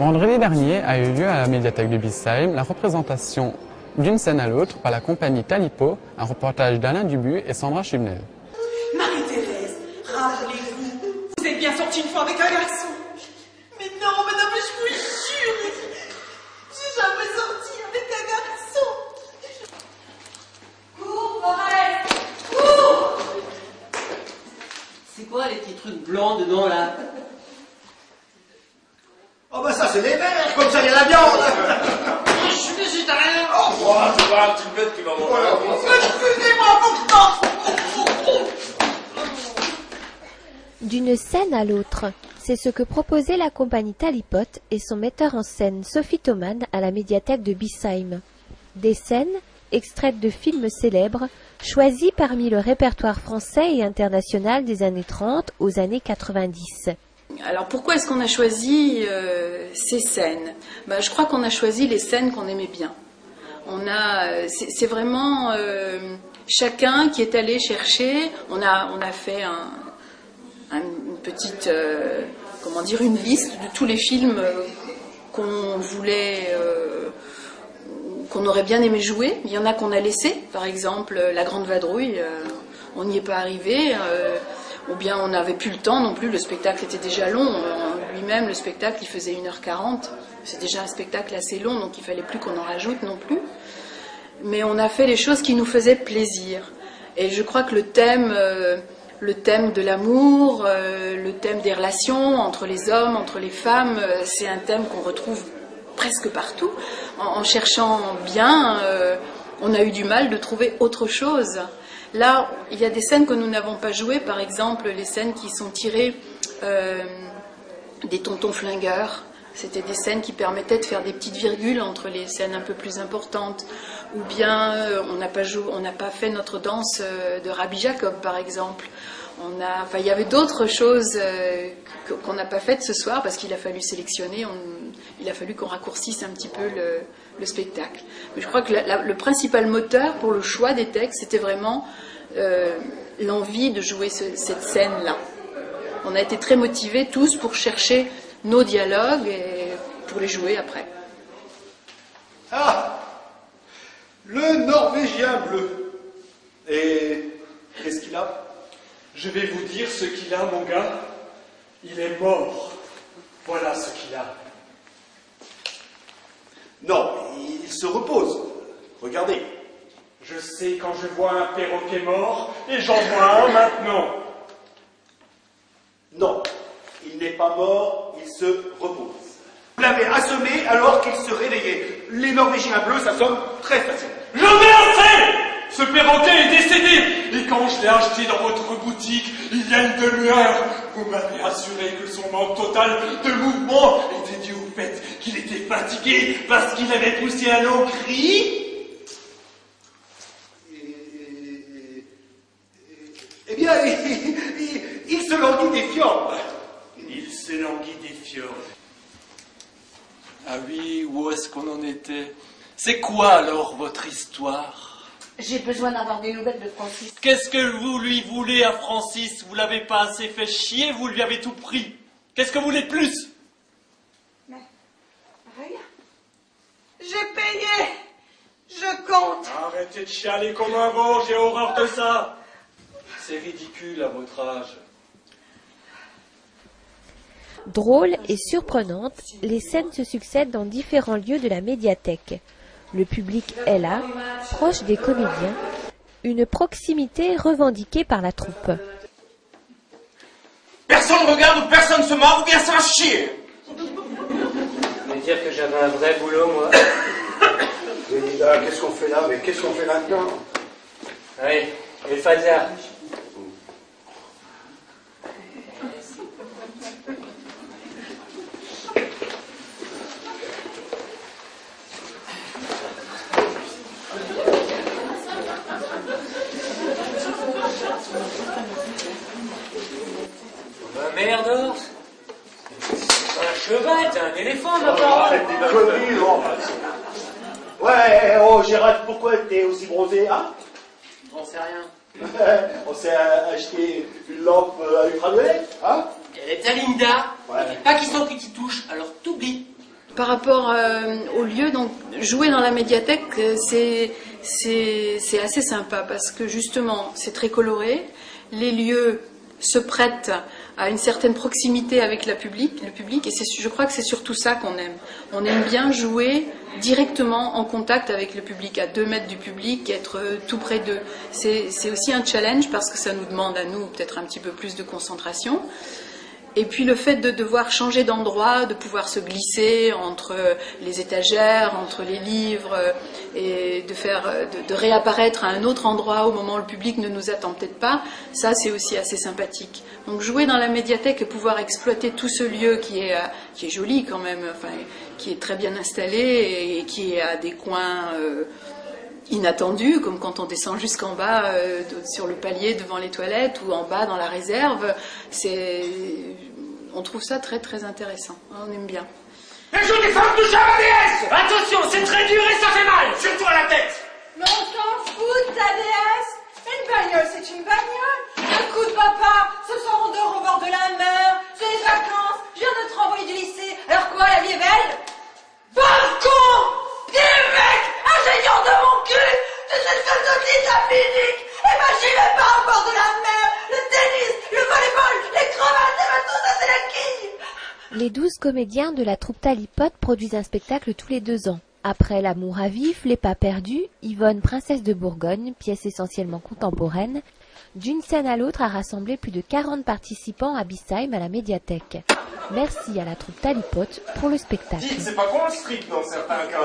Vendredi dernier a eu lieu à la médiathèque de Biesheim la représentation d'une scène à l'autre par la compagnie Talipo, un reportage d'Alain Dubu et Sandra Chumnel. Marie-Thérèse, rappelez-vous, vous êtes bien sortie une fois avec un garçon. Mais non, madame, je vous jure, j'ai jamais sorti avec un garçon. Cours, Forest, cours! C'est quoi les petits trucs blancs dedans là? Oh bah ça c'est des verres, comme ça il y a la viande. Je suis végétarien. Oh, c'est pas un petit bête qui va manger. Excusez-moi pourtant. D'une scène à l'autre, c'est ce que proposait la compagnie Talipote et son metteur en scène Sophie Thoman à la médiathèque de Biesheim. Des scènes, extraites de films célèbres, choisis parmi le répertoire français et international des années 30 aux années 90. Alors pourquoi est-ce qu'on a choisi ces scènes? Je crois qu'on a choisi les scènes qu'on aimait bien. C'est vraiment chacun qui est allé chercher. On a fait une petite, une liste de tous les films qu'on voulait, qu'on aurait bien aimé jouer. Il y en a qu'on a laissé, par exemple La Grande Vadrouille, on n'y est pas arrivé. Ou bien on n'avait plus le temps non plus, le spectacle était déjà long, lui-même le spectacle il faisait 1h40, c'est déjà un spectacle assez long donc il fallait plus qu'on en rajoute non plus. Mais on a fait les choses qui nous faisaient plaisir. Et je crois que le thème de l'amour, le thème des relations entre les hommes, entre les femmes, c'est un thème qu'on retrouve presque partout. En cherchant bien, on a eu du mal de trouver autre chose. Là, il y a des scènes que nous n'avons pas jouées, par exemple les scènes qui sont tirées des Tontons Flingueurs. C'était des scènes qui permettaient de faire des petites virgules entre les scènes un peu plus importantes. Ou bien on n'a pas fait notre danse de Rabbi Jacob, par exemple. Il y avait d'autres choses qu'on n'a pas faites ce soir parce qu'il a fallu sélectionner, il a fallu qu'on raccourcisse un petit peu le spectacle. Mais je crois que le principal moteur pour le choix des textes, c'était vraiment l'envie de jouer cette scène-là. On a été très motivés tous pour chercher nos dialogues et pour les jouer après. Ah, le Norvégien bleu. Et qu'est-ce qu'il a? Je vais vous dire ce qu'il a, mon gars. Il est mort. Voilà ce qu'il a. Non, il se repose. Regardez. Je sais quand je vois un perroquet mort, et j'en vois un maintenant. Non, il n'est pas mort, il se repose. Vous l'avez assommé alors qu'il se réveillait. Les Norvégiens bleus, ça sonne très facile. J'en ai assez! Ce perroquet est décédé, et quand je l'ai acheté dans votre boutique, il y a une demi-heure, vous m'avez assuré que son manque total de mouvement était dû au fait qu'il était fatigué parce qu'il avait poussé un long cri. Eh bien, il se languit des fjords. Il se languit des fjords. Ah oui, où est-ce qu'on en était? C'est quoi alors votre histoire? J'ai besoin d'avoir des nouvelles de Francis. Qu'est-ce que vous lui voulez à Francis? Vous l'avez pas assez fait chier, vous lui avez tout pris. Qu'est-ce que vous voulez de plus? Mais, rien. J'ai payé. Je compte. Arrêtez de chialer comme un veau, j'ai horreur de ça. C'est ridicule à votre âge. Drôles et surprenantes, les scènes se succèdent dans différents lieux de la médiathèque. Le public est là, proche des comédiens, une proximité revendiquée par la troupe. Personne regarde ou personne se marre ou bien c'est un chier. Vous voulez dire que j'avais un vrai boulot, moi? Qu'est-ce qu'on fait là? Mais qu'est-ce qu'on fait maintenant? Oui, et le Fazia. Merde, c'est un cheval, t'es un éléphant, ma parole. Arrête des conneries, non. Ouais, oh Gérald, pourquoi t'es aussi bronzé, hein? J'en sais rien. On s'est acheté une lampe à ultraviolette, hein? Elle est à Linda, Ouais. il n'y a pas qui sent que tu touches, alors t'oublies. par rapport au lieu, donc jouer dans la médiathèque, c'est assez sympa parce que justement c'est très coloré, les lieux se prêtent à une certaine proximité avec le public et je crois que c'est surtout ça qu'on aime. On aime bien jouer directement en contact avec le public, à 2 mètres du public, être tout près d'eux. C'est aussi un challenge parce que ça nous demande à nous peut-être un petit peu plus de concentration. Et puis le fait de devoir changer d'endroit, de pouvoir se glisser entre les étagères, entre les livres, et de réapparaître à un autre endroit au moment où le public ne nous attend peut-être pas, ça c'est aussi assez sympathique. Donc jouer dans la médiathèque et pouvoir exploiter tout ce lieu qui est joli quand même, enfin, qui est très bien installé et qui a des coins inattendus, comme quand on descend jusqu'en bas sur le palier devant les toilettes ou en bas dans la réserve, on trouve ça très très intéressant, on aime bien. Les jeux des femmes touchent à ma déesse! Attention, c'est très dur et ça fait mal! Surtout à la tête! Mais on s'en fout de ta déesse. Une bagnole, c'est une bagnole. Écoute, papa, ce soir on dort au bord de la mer, c'est les vacances, je viens de te renvoyer du lycée. Alors quoi, la vie est belle? Balcon! Des mecs, ingénieur de mon cul, de cette sodomie sapinique. Eh ben, j'y vais pas au bord de la mer. Le tennis, le volleyball, les crevasses, et ben tout ça, c'est la quille. Les 12 comédiens de la troupe Talipote produisent un spectacle tous les 2 ans. Après L'amour à vif, Les pas perdus, Yvonne, princesse de Bourgogne, pièce essentiellement contemporaine, d'une scène à l'autre a rassemblé plus de 40 participants à Bissheim à la médiathèque. Merci à la troupe Talipote pour le spectacle. C'est pas con le strip dans certains cas.